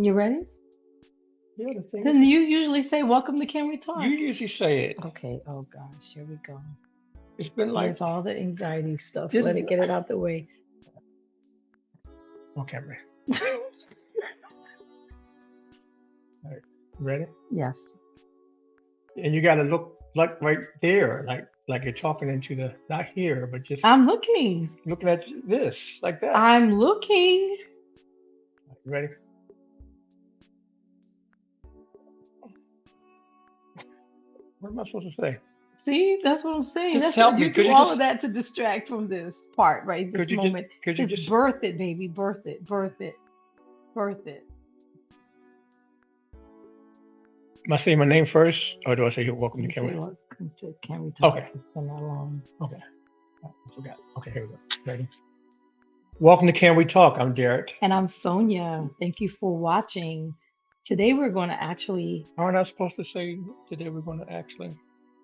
You ready? Yeah, the thing Then is, you usually say, "Welcome to Can We you Talk?" usually say it. Okay. Oh gosh, here we go. It's been like Here's all the anxiety stuff. this Let is it get it out the way. okay, man. All right, ready? Yes, And you got to look like right there, like you're talking into the not here, but just I'm looking. looking at this like that. I'm looking. You ready? What am I supposed to say? See, that's what I'm saying. Just That's help what me. you do all of that to distract from this part, right? This moment. Could you Just just birth it, baby. Birth it. Birth it. Birth it. am I saying my name first, or do I say welcome to You say, camera? "Welcome to Can We Talk?" Okay, It's been that long. okay, I forgot. Okay, here we go. Ready? Welcome to Can We Talk? I'm Derek. And I'm Sonia. Thank you for watching. Today we're going to actually, Aren't I supposed to say today we're going to actually?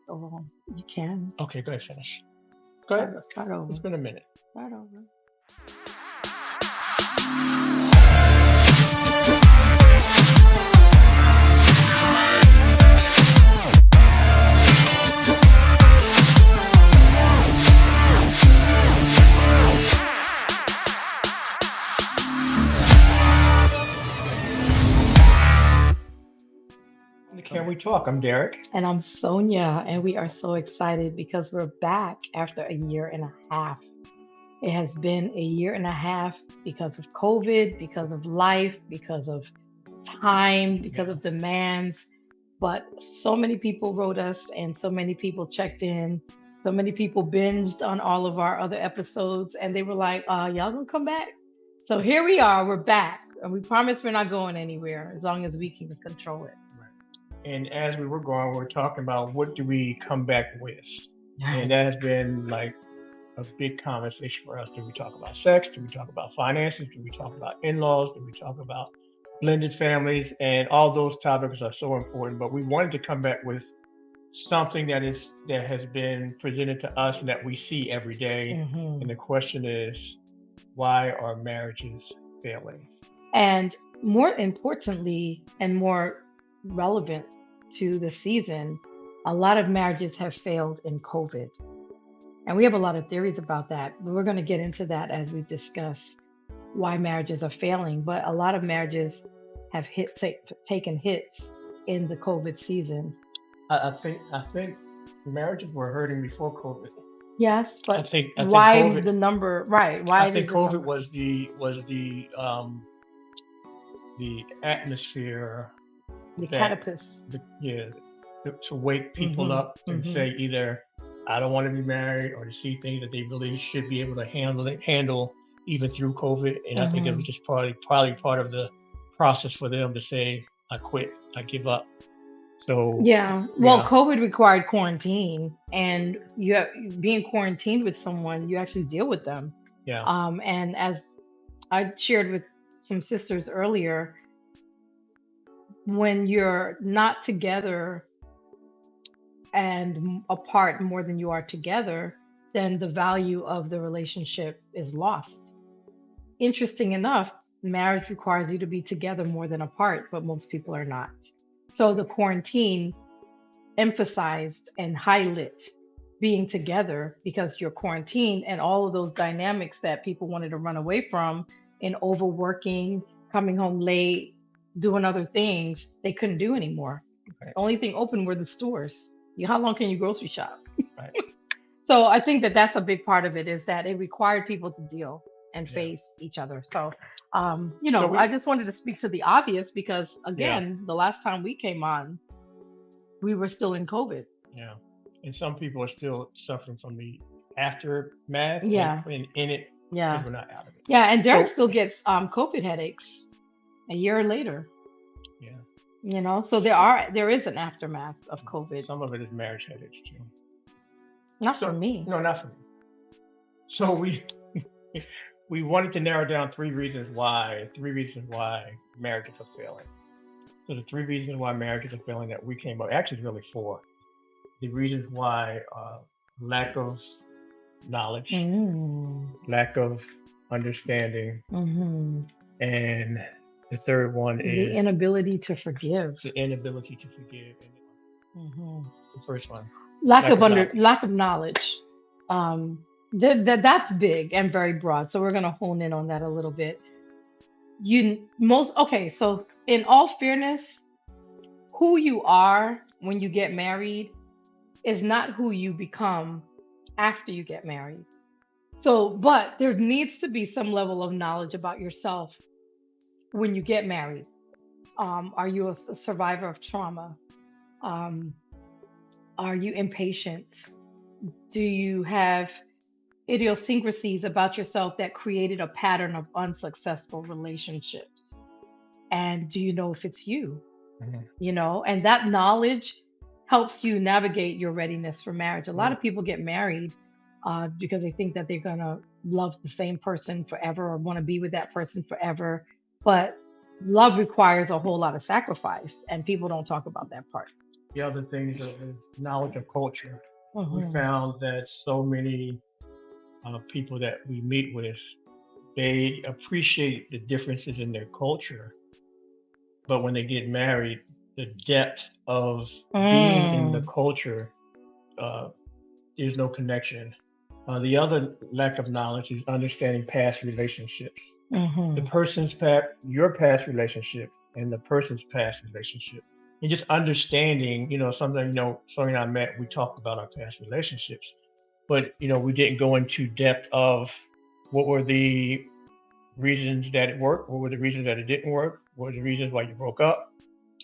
oh, you can Okay, go ahead, finish. Go ahead. start It's over. been a minute. Start over. Can we talk? I'm Derek. And I'm Sonia, and we are so excited because we're back after a year and a half. It has been a year and a half because of COVID, because of life, because of time, because Yeah. of demands. But so many people wrote us, and so many people checked in. So many people binged on all of our other episodes, and they were like, y'all gonna come back? So here we are, we're back. And we promise we're not going anywhere as long as we can control it. Right. And as we were going, we were talking about what do we come back with? And Right. that has been like a big conversation for us. Do we talk about sex? Do we talk about finances? Do we talk about in laws? Do we talk about blended families? And all those topics are so important. But we wanted to come back with something that has been presented to us and that we see every day. And Hmm. the question is, why are marriages failing? And more importantly, and more relevant to the season, a lot of marriages have failed in COVID. And we have a lot of theories about that. But we're going to get into that as we discuss why marriages are failing. But a lot of marriages have taken hits in the COVID season. I think marriages were hurting before COVID. Yes, I but think I think why COVID the number? Right. I Why think did the COVID number? was the atmosphere The that catapus. yeah to wake people Hmm. up and Hmm. say either I don't want to be married or to see things that they really should be able to handle even through COVID. And I think it was Hmm. just probably part of the process for them to say I quit, I give up. So Yeah. Well, yeah, COVID required quarantine, and being quarantined with someone, you actually deal with them. yeah, And as I shared with some sisters earlier, when you're not together and apart more than you are together, then the value of the relationship is lost. Interesting enough, marriage requires you to be together more than apart, but most people are not. So the quarantine emphasized and highlit being together because you're quarantined, and all of those dynamics that people wanted to run away from in overworking, coming home late, doing other things, they couldn't do anymore. right, The only thing open were the stores. How long can you grocery shop? right, So I think that that's a big part of it, is that it required people to deal and yeah. face each other. So, So I we just wanted to speak to the obvious because, yeah, again, the last time we came on, we were still in COVID. yeah. And some people are still suffering from the aftermath and Yeah, in it because yeah, we're not out of it. yeah. And Derek So still gets COVID headaches a year later. yeah, So there is an aftermath of COVID. some of it is marriage headaches too. Not for So me. no, not for me. So we wanted to narrow down three reasons why marriages are failing. So the three reasons why marriages are failing that we came up, actually really four. The reasons why lack of knowledge, Mm. lack of understanding, Hmm. and The third one The is inability to forgive. the inability to forgive, and Mhm. the first one, Lack lack of of knowledge. lack of knowledge. That's big and very broad. So we're going to hone in on that a little bit. You most okay, so in all fairness, who you are when you get married is not who you become after you get married. So, but there needs to be some level of knowledge about yourself when you get married. Are you a survivor of trauma? Um, are you impatient? Do you have idiosyncrasies about yourself that created a pattern of unsuccessful relationships? And do you know if it's you? Mhm. And that knowledge helps you navigate your readiness for marriage. A lot Yeah. of people get married because they think that they're going to love the same person forever or want to be with that person forever. But love requires a whole lot of sacrifice, and people don't talk about that part. The other things are the knowledge of culture. We Hmm. found that so many people that we meet with, they appreciate the differences in their culture, but when they get married, the depth of being in the Mm. culture, uh, there's no connection. The other lack of knowledge is understanding past relationships. The Hmm. person's past, your past relationship, and the person's past relationship, and just understanding. Something. Sonia and I met. We talked about our past relationships, but we didn't go into depth of what were the reasons that it worked, what were the reasons that it didn't work, what were the reasons why you broke up.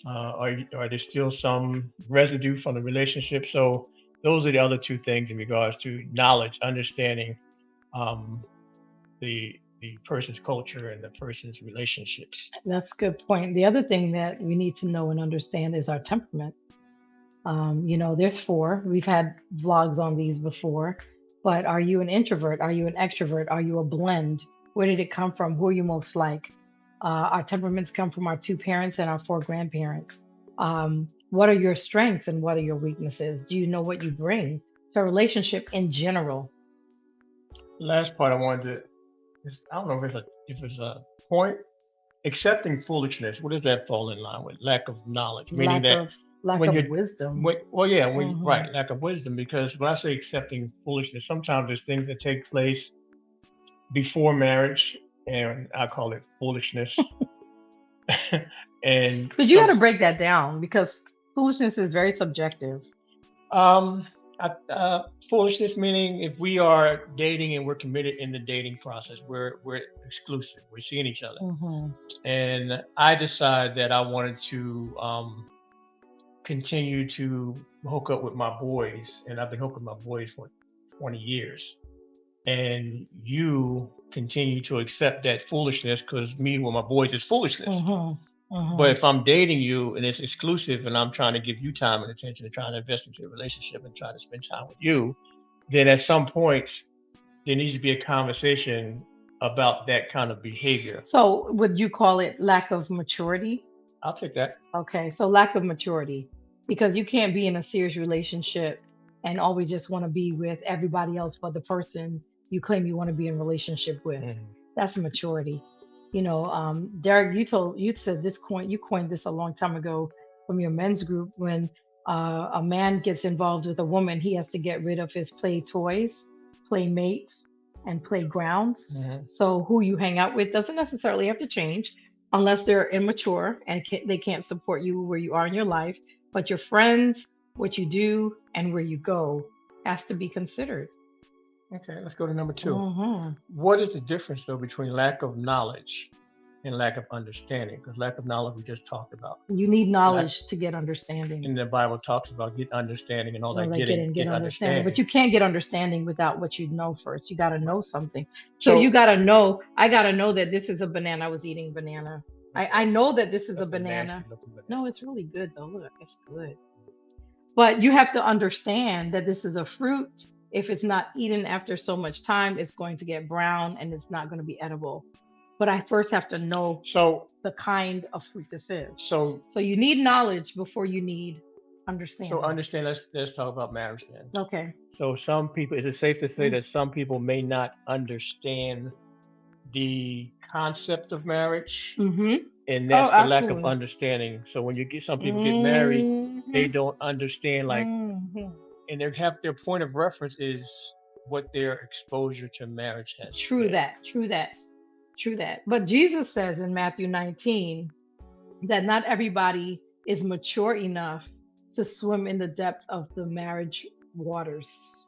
Are there still some residue from the relationship? So those are the other two things in regards to knowledge, understanding um, the person's culture and the person's relationships. That's a good point. The other thing that we need to know and understand is our temperament. There's four. We've had vlogs on these before, but are you an introvert? Are you an extrovert? Are you a blend? Where did it come from? Who are you most like? Our temperaments come from our two parents and our four grandparents. What are your strengths and what are your weaknesses? Do you know what you bring to a relationship in general? Last part I wanted to is I don't know if it's a point. Accepting foolishness, what does that fall in line with? Lack of knowledge, meaning Lack that of lack when of you're wisdom. well, yeah, Hmm. right, lack of wisdom. Because when I say accepting foolishness, sometimes there's things that take place before marriage, and I call it foolishness. and But you got some to break that down because foolishness is very subjective. um foolishness meaning if we are dating and we're committed in the dating process, we're exclusive, we're seeing each other, Hmm. and I decide that I wanted to continue to hook up with my boys, and I've been hooking with my boys for 20 years. And you continue to accept that foolishness because me with my boys is foolishness. Hmm. But Hmm. if I'm dating you and it's exclusive and I'm trying to give you time and attention and trying to invest into a relationship and try to spend time with you, then at some point there needs to be a conversation about that kind of behavior. So would you call it lack of maturity? I'll take that. Okay, so lack of maturity because you can't be in a serious relationship and always just want to be with everybody else but the person you claim you want to be in relationship with. Mhm. That's maturity. Derek, you said this you coined this a long time ago from your men's group when a man gets involved with a woman, he has to get rid of his play toys, playmates, and playgrounds. Mhm. So who you hang out with doesn't necessarily have to change unless they're immature and they can't support you where you are in your life. But your friends, what you do, and where you go has to be considered. Okay, let's go to number two. Hmm. What is the difference though between lack of knowledge and lack of understanding? Because lack of knowledge we just talked about. You need Lack knowledge to get understanding. in the Bible talks about get understanding and all that, Like get get understanding, but understanding. you can't get understanding without what you know first. You got to know Right. something. So you So got to know. I got to know that this is a banana. I was eating banana. I okay, know that this is a that's a nasty banana. looking banana. No, it's really good though. Look, it's good. But you have to understand that this is a fruit. If it's not eaten after so much time, it's going to get brown and it's not going to be edible. But I first have to know So the kind of fruit this is. so So you need knowledge before you need so understanding. understand. Let's talk about marriage then. Okay. So some people, is it safe to say Mm. that some people may not understand the concept of marriage, Mhm. and Oh, that's the lack of absolutely. understanding. So when you get some people get married, they Mhm. don't understand, like, Mhm. and they have their point of reference is what their exposure to marriage has True been. that. True that. True that. But Jesus says in Matthew 19 that not everybody is mature enough to swim in the depth of the marriage waters,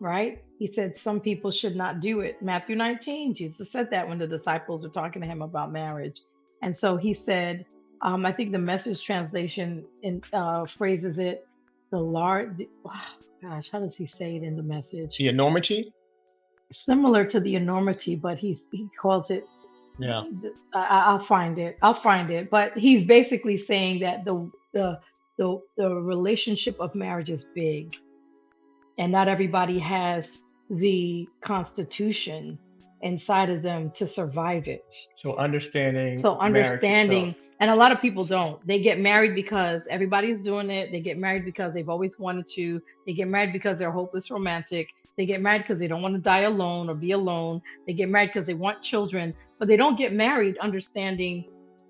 right? He said some people should not do it. Matthew 19, Jesus said that when the disciples were talking to him about marriage. And so he said, I think the message translation in phrases it the large, gosh, how does he say it in the message? The enormity. Similar to the enormity, but he calls it Yeah. I'll find it. I'll find it. But he's basically saying that the relationship of marriage is big, and not everybody has the constitution inside of them to survive it. So understanding So marriage itself. understanding, and a lot of people don't. They get married because everybody's doing it. They get married because they've always wanted to. They get married because they're hopeless romantic. They get married because they don't want to die alone or be alone. They get married because they want children, but they don't get married understanding,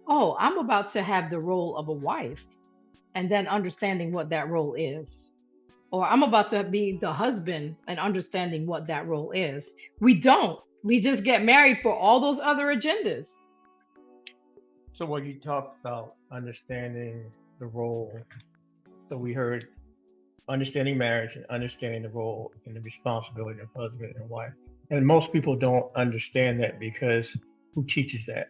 oh, I'm about to have the role of a wife, and then understanding what that role is. Or I'm about to be the husband and understanding what that role is. We don't. We just get married for all those other agendas. So when you talk about understanding the role, so we heard understanding marriage and understanding the role and the responsibility of husband and wife. And most people don't understand that because who teaches that?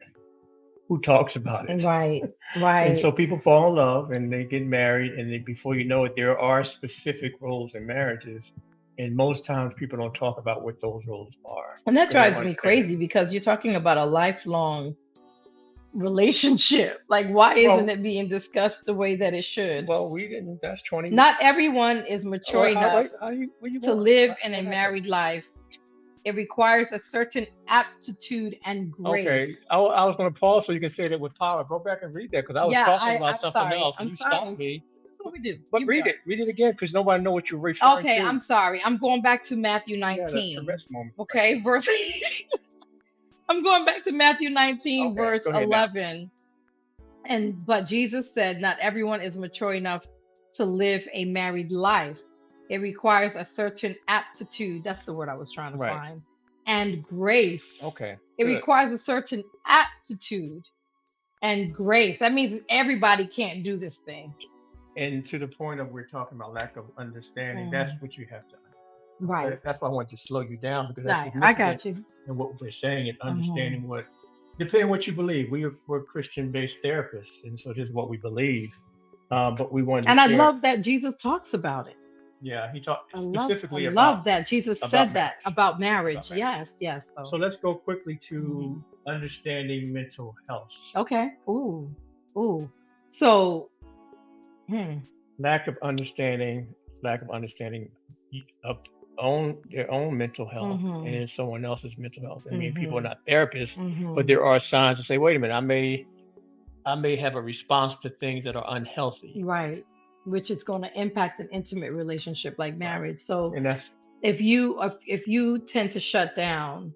Who talks about it? Right, And right. so people fall in love and they get married, and before you know it, there are specific roles in marriages. And most times people don't talk about what those roles are And that because they don't drives me understand it. crazy because you're talking about a lifelong relationship. Like, why isn't Well, it being discussed the way that it should? we didn't. That's 20. Not everyone is mature Well, enough what you to want? live in a What happened? married life. It requires a certain aptitude and Okay, grace. I was going to pause so you can say that with power. Go back and read that because I was Yeah, talking about I'm something sorry. else and I'm you stopped sorry. me. That's what we do. But Here we are. read it again because nobody know what you're referring Okay, to. I'm sorry. I'm going back to Matthew You had a 19. Tourette's moment right Okay, verse I'm going back to Matthew there. 19 Okay, verse go ahead now. 11. And but Jesus said not everyone is mature enough to live a married life. It requires a certain aptitude, that's the word I was trying to Right. find, and grace. Okay. It Good. requires a certain aptitude and grace. That means everybody can't do this thing. And to the point of we're talking about lack of understanding, that's Mhm. what you have to. Right. That's why I wanted to slow you down because that's Right. I significant got you. in what we're saying and Mhm. understanding what, depending on what you believe. We're Christian-based therapists, and so this is what we believe. But we wanted to And I share. love that Jesus talks about it. Yeah, he talked I specifically love that Jesus about said that marriage, about marriage. about marriage. Yes, yes. So So, let's go quickly to mhm. understanding mental health. Okay. Ooh. Ooh. So, hmm. Lack of understanding, lack of understanding of their own mental health Mhm. and someone else's mental health. I mean, people are Mhm. not therapists, but Mhm. there are signs to say, wait a minute, I may have a response to things that are unhealthy. Right. Which is going to impact an intimate relationship like Right. marriage. So, And that's if you tend to shut down,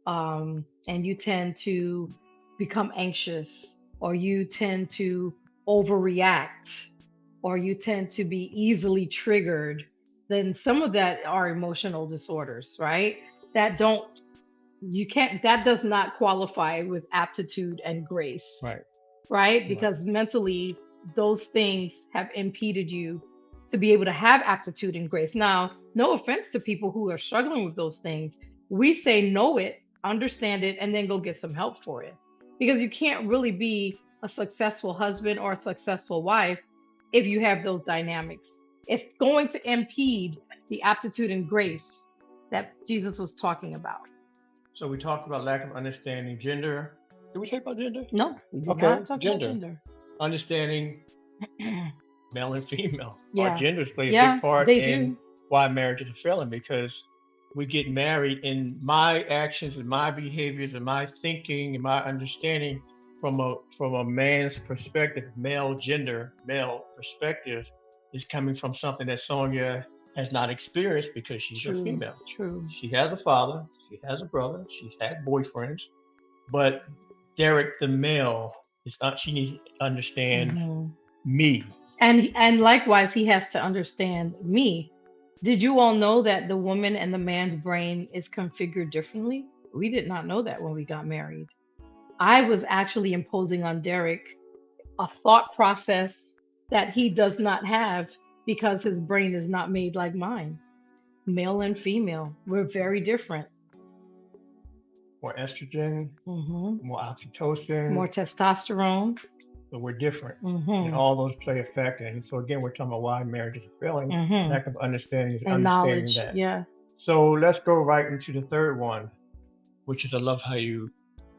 and you tend to become anxious, or you tend to overreact, or you tend to be easily triggered, then some of that are emotional disorders, right? That don't you can't that does not qualify with aptitude and grace, right. right? Right. Because mentally, those things have impeded you to be able to have aptitude and grace. Now, no offense to people who are struggling with those things. We say know it, understand it, and then go get some help for it. Because you can't really be a successful husband or a successful wife if you have those dynamics. It's going to impede the aptitude and grace that Jesus was talking about. So we talked about lack of understanding gender. Did we talk about gender? No, we did Okay, not talk about gender. gender. Understanding male and female. Our Yeah. genders play a big Yeah, part they in do. why marriages are failing because we get married and my actions and my behaviors and my thinking and my understanding from a man's perspective, male perspective is coming from something that Sonia has not experienced because she's a True, female. true. She has a father, she has a brother, she's had boyfriends, But Derek, the male, she needs to understand Hmm. me. And likewise, he has to understand me. Did you all know that the woman and the man's brain is configured differently? We did not know that when we got married. I was actually imposing on Derek a thought process that he does not have because his brain is not made like mine. Male and female, we're very different. More estrogen, Hmm. more More oxytocin, testosterone. but we're different. And Hmm. all those play a factor. And so again, we're talking about why marriages are failing. Hmm. Lack of understanding is And understanding knowledge. that. Yeah. So let's go right into the third one, which is I love how you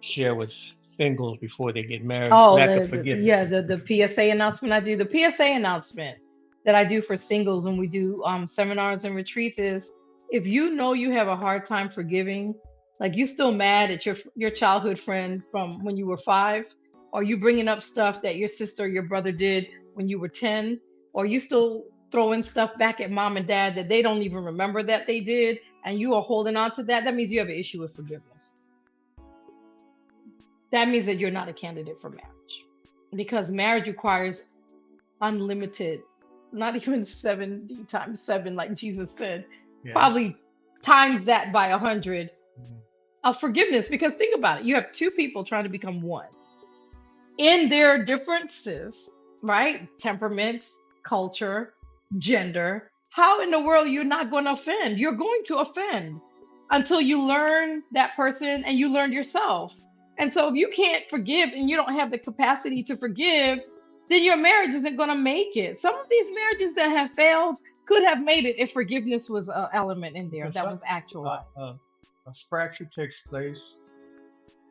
share with singles before they get married, Oh, lack of forgiveness. yeah, the PSA announcement I do. The PSA announcement that I do for singles when we do seminars and retreats is, if you know you have a hard time forgiving, like you still mad at your childhood friend from when you were 5, or you bringing up stuff that your sister or your brother did when you were 10, or you still throwing stuff back at mom and dad that they don't even remember that they did, and you are holding on to that, that means you have an issue with forgiveness. That means that you're not a candidate for marriage, because marriage requires unlimited, not even 70 times 7 like Jesus said, Yes. probably times that by 100 Mhm. of forgiveness. Because think about it, you have two people trying to become one in their differences, right? Temperaments, culture, gender. How in the world you're not going to offend? You're going to offend until you learn that person and you learn yourself. And so if you can't forgive and you don't have the capacity to forgive, then your marriage isn't going to make it. Some of these marriages that have failed could have made it if forgiveness was an element in there Because that was uh, actualized. uh, a fracture takes place,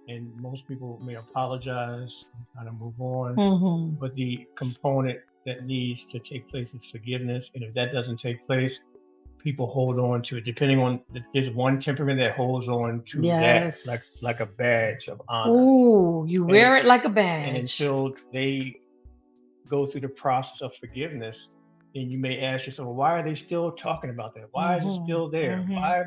and most people may apologize and kind of move on. Hmm. But the component that needs to take place is forgiveness. And if that doesn't take place, people hold on to it. Depending on, there's one temperament that holds on to that like a Yes. badge of honor. Ooh, you And wear it like a and badge. until they go through the process of forgiveness, then you may ask yourself, well, why are they still talking about that? Why is it Mhm. still there? Mhm. Why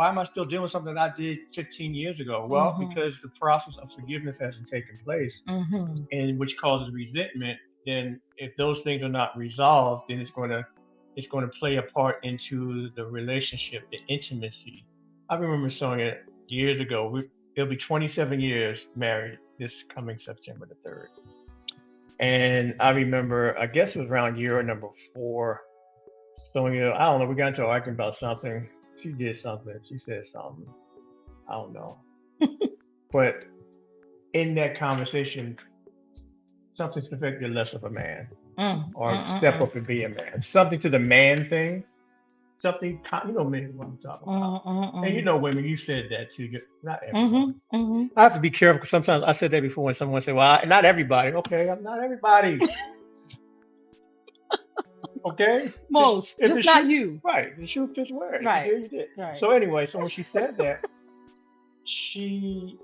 am I still dealing with something that I did 15 years ago? Well, Mhm. because the process of forgiveness hasn't taken place, Mhm. and which causes resentment. Then if those things are not resolved, then it's going to play a part into the relationship, the intimacy. I remember saying it years ago. It'll be 27 years married this coming September the 3rd. And I remember, I guess it was around year number 4. So, I don't know, we got into an argument about something. She did something. She said something. I don't know. But in that conversation, something to the effect, you're less of a man, Mm. or Mm. step Mm. up and be a man. Something to the man thing. Something, maybe what I'm talking about. Mm. Mm. And Mm. women, you said that too. Not everyone. Mhm. Mhm. I have to be careful because sometimes I said that before when someone said, well, not everybody. Okay, I'm not everybody. Okay, Most, if the just not shoe, you. right, the shoe fits where. If you Right. did, you did. Right. So anyway, so when she said that, she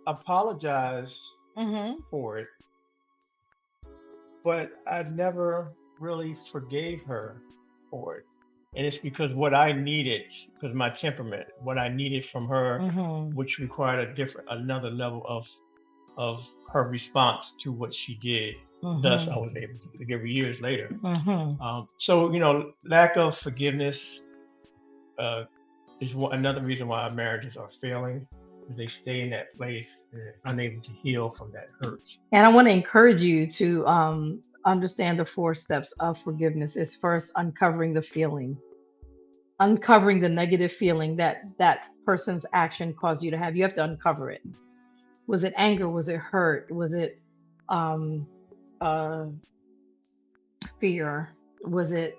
apologized Mhm. for it, but I never really forgave her for it. And it's because what I needed, because my temperament, what I needed from her, Mhm. which required another level of her response to what she did. Thus, I Mhm. was able to forgive her years later. Mhm. So lack of forgiveness uh, is another reason why our marriages are failing, because they stay in that place and unable to heal from that hurt. And I want to encourage you to understand the 4 steps of forgiveness. Is first uncovering the feeling, uncovering the negative feeling that that person's action caused you to have. You have to uncover it. Was it anger? Was it hurt? Was it um, uh, fear? Was it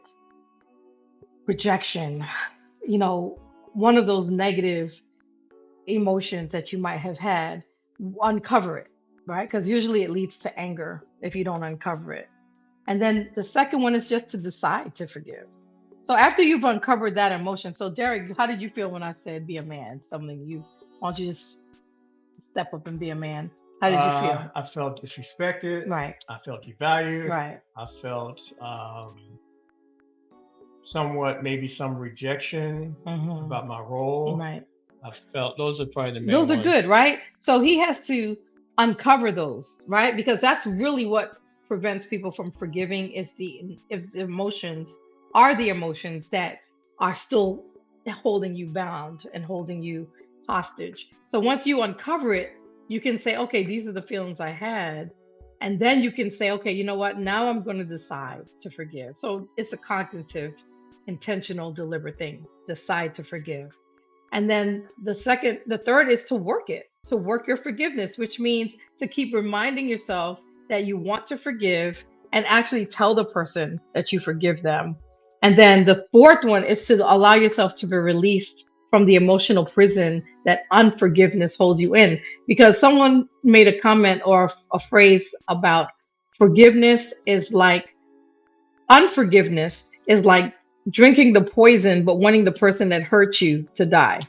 rejection? You know, one of those negative emotions that you might have had, uncover it, right? Because usually it leads to anger if you don't uncover it. And then the second one is just to decide to forgive. So after you've uncovered that emotion, so Derek, how did you feel when I said be a man? Something you why don't you just step up and be a man? How did you feel? I felt disrespected. Right, I felt devalued. right. I felt somewhat, maybe some rejection Mm-hmm. about my role. Right. I felt those are probably the main Those are good, ones. right? So he has to uncover those, right? Because that's really what prevents people from forgiving is the if the emotions are the emotions that are still holding you bound and holding you hostage. So once you uncover it, you can say, okay, these are the feelings I had. And then you can say, okay, you know what? Now I'm going to decide to forgive. So it's a cognitive, intentional, deliberate thing. Decide to forgive. And then the third is to work it, to work your forgiveness, which means to keep reminding yourself that you want to forgive and actually tell the person that you forgive them. And then the fourth one is to allow yourself to be released from the emotional prison that unforgiveness holds you in. Because someone made a comment or a phrase about forgiveness is like unforgiveness is like drinking the poison, but wanting the person that hurt you to die.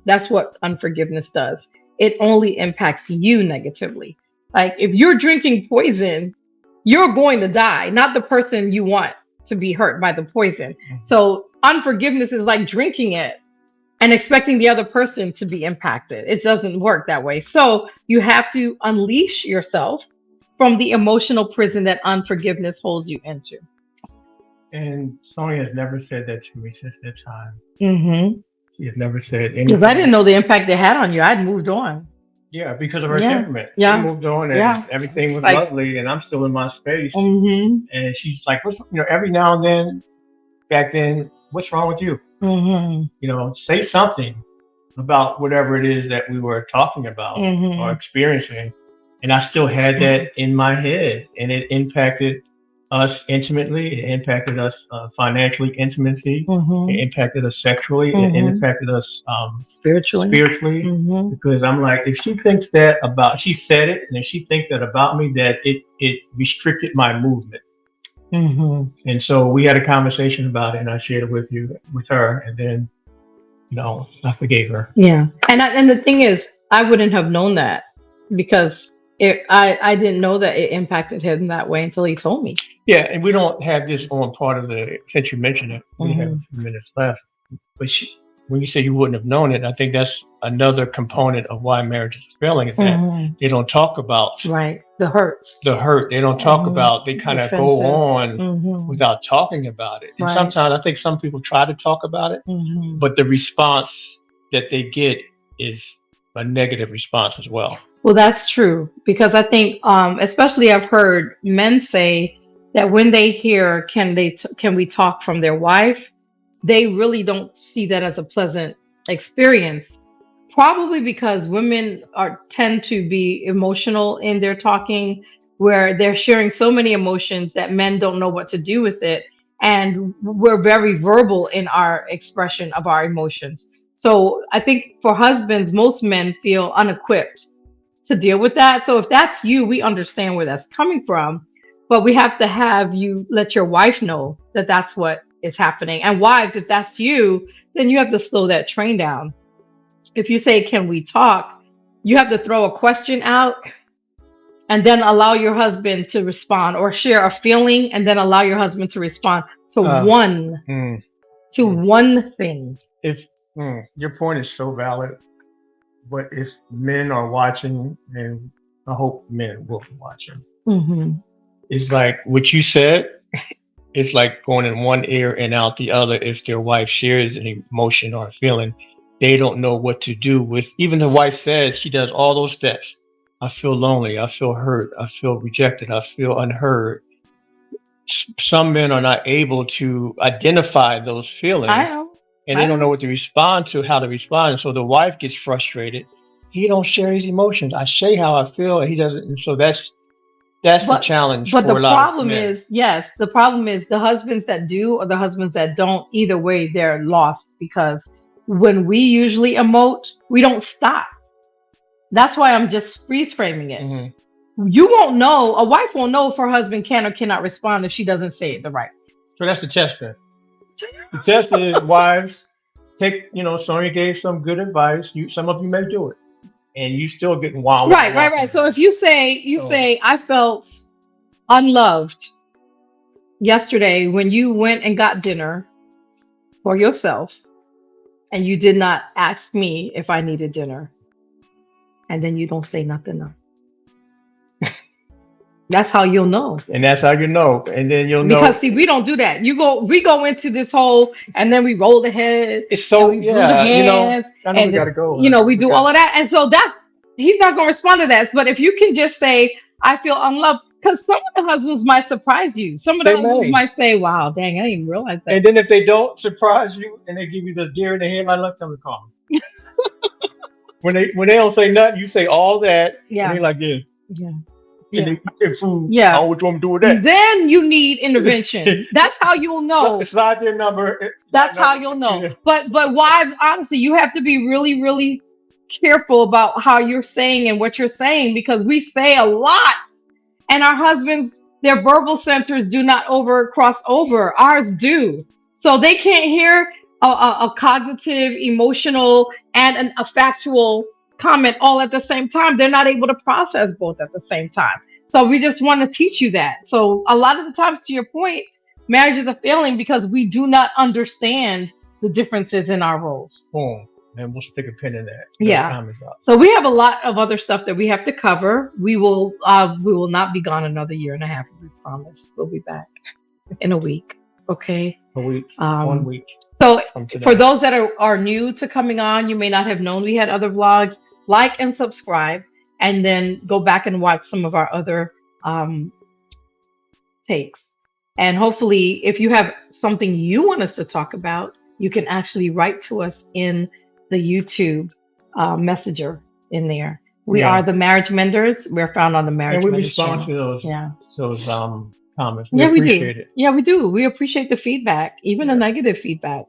That's what unforgiveness does. It only impacts you negatively. Like if you're drinking poison, you're going to die, not the person you want to be hurt by the poison. So unforgiveness is like drinking it and expecting the other person to be impacted. It doesn't work that way. So you have to unleash yourself from the emotional prison that unforgiveness holds you into. And Sonia has never said that to me since that time. Mm-hmm. She has never said Because I didn't anything. know the impact it had on you. I'd moved on. Yeah, because of her Yeah. temperament. She Yeah. moved on and Yeah. everything was Like, lovely, and I'm still in my space. mm-hmm. And she's like, "What's every now and then back then, what's wrong with you? Mm-hmm. Say something about whatever it is that we were talking about or Mm-hmm. experiencing." And I still had that in my head, and it impacted us intimately. It impacted us financially, intimacy. It Mm-hmm. impacted us sexually. It Mm-hmm. impacted us Spiritually. spiritually. Mm-hmm. Because I'm like, if she thinks that about, she said it, and if she thinks that about me, that it restricted my movement. Mm-hmm. And so we had a conversation about it, and I shared it with her, and then I forgave her. Yeah. And the thing is, I wouldn't have known that because I didn't know that it impacted him that way until he told me. Yeah, and we don't have this on part of the. Since you mentioned it, we have a Mm-hmm. few minutes left. But when you say you wouldn't have known it, I think that's another component of why marriages are failing is that Mm-hmm. they don't talk about Right. The hurts. the hurt. They don't talk about. They Mm-hmm. kind of go Offenses. on Mm-hmm. without talking about it. And Right. sometimes I think some people try to talk about it, Mm-hmm. but the response that they get is a negative response as well. Well, that's true because I think, especially I've heard men say that when they hear can we talk from their wife, they really don't see that as a pleasant experience. Probably because women are tend to be emotional in their talking, where they're sharing so many emotions that men don't know what to do with it, and we're very verbal in our expression of our emotions. So I think for husbands, most men feel unequipped to deal with that. So if that's you, we understand where that's coming from, but we have to have you let your wife know that that's what is happening. And wives, if that's you, then you have to slow that train down. If you say, "Can we talk?" you have to throw a question out and then allow your husband to respond or share a feeling and then allow your husband to respond to Uh, one mm, to mm. one thing. If Your point is so valid, but if men are watching, and I hope men will be watching, Hmm. it's like what you said. It's like going in one ear and out the other. If their wife shares an emotion or a feeling, they don't know what to do with. Even the wife says she does all those steps. I feel lonely. I feel hurt. I feel rejected. I feel unheard. Some men are not able to identify those I feelings, know. and they I don't know know. what to respond to, how to respond. And so the wife gets frustrated. He don't share his emotions. I say how I feel, and he doesn't. And so that's the But challenge but for the a lot of problem men. is, yes, the problem is the husbands that do or the husbands that don't, either way, they're lost because when we usually emote, we don't stop. That's why I'm just freeze framing it. Hmm. You won't know, a wife won't know if her husband can or cannot respond if she doesn't say it the right. So that's the test then. The test is wives take. Sonya gave some good advice. Some of you may do it, and you still getting wah wah Right, wah right, from right. the So man. if you So say I felt unloved yesterday when you went and got dinner for yourself, and you did not ask me if I needed dinner, and then you don't say nothing. That's how you'll know. And that's how you know. And then you'll Because know see, we don't do that. We go into this whole, and then we roll the head, it's and so, we blew the yeah, hands, I know we and gotta go. I we know we do got all of that. And so that's he's not gonna respond to that. But if you can just say, I feel unloved, because some of the husbands might surprise you. Some of the they husbands may. might say, wow, dang, I didn't even realize that. And then if they don't surprise you and they give you the deer in the headlight, let them call. When they don't say nothing, you say all that, and they Yeah, like, yeah, yeah, and yeah, they eat their food. I yeah. don't know what you want me to do with Then you need intervention. that. That's how you'll know. Slide their number, my That's how number. you'll know. But wives, honestly, you have to be really, really careful about how you're saying and what you're saying, because we say a lot, and our husbands, their verbal centers do not over cross over. Ours do. So they can't hear a cognitive, emotional, and a factual comment all at the same time. They're not able to process both at the same time. So we just want to teach you that. So a lot of the times, to your point, marriages are failing because we do not understand the differences in our roles. Boom. And we'll stick a pin in that. Our Yeah. time is up. So we have a lot of other stuff that we have to cover. We will not be gone another year and a half. We promise. We'll be back in a week. Okay. A week, one Um, week so from for today. those that are new to coming on, you may not have known we had other vlogs. Like and subscribe, and then go back and watch some of our other um, takes. And hopefully, if you have something you want us to talk about, you can actually write to us in the YouTube messenger in there. We are Yeah. the Marriage Menders. We're found on the And Marriage we Menders respond to channel. Yeah. those comments. We Yeah, we do. appreciate it. Yeah, we do. We appreciate the feedback, even the Yeah. negative feedback.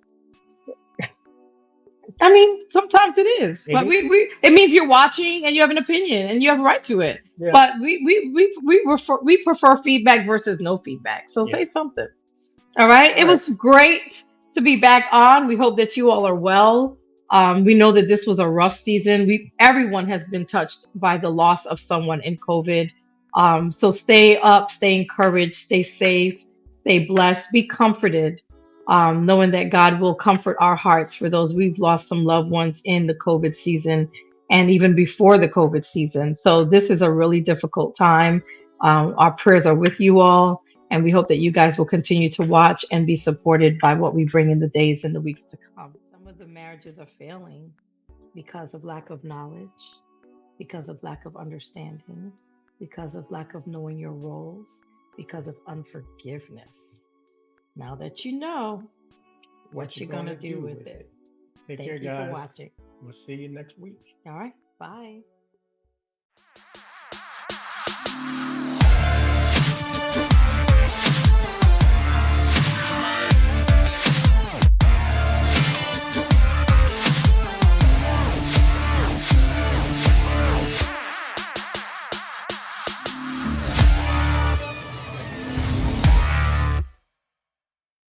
I mean, sometimes it is, but It, we it means you're watching and you have an opinion and you have a right to it. yeah. But we prefer feedback versus no feedback. So Yeah. say something. All right. All It right. was great to be back on. We hope that you all are well. We know that this was a rough season. Everyone has been touched by the loss of someone in COVID. So stay up, stay encouraged, stay safe, stay blessed, be comforted, knowing that God will comfort our hearts for those we've lost some loved ones in the COVID season and even before the COVID season. So this is a really difficult time. Our prayers are with you all. And we hope that you guys will continue to watch and be supported by what we bring in the days and the weeks to come. Some of the marriages are failing because of lack of knowledge, because of lack of understanding, because of lack of knowing your roles, because of unforgiveness. Now that you know What what you you're going gonna to do do with with it. it? Take care, Thank you for guys. watching. We'll see you next week. All right. Bye.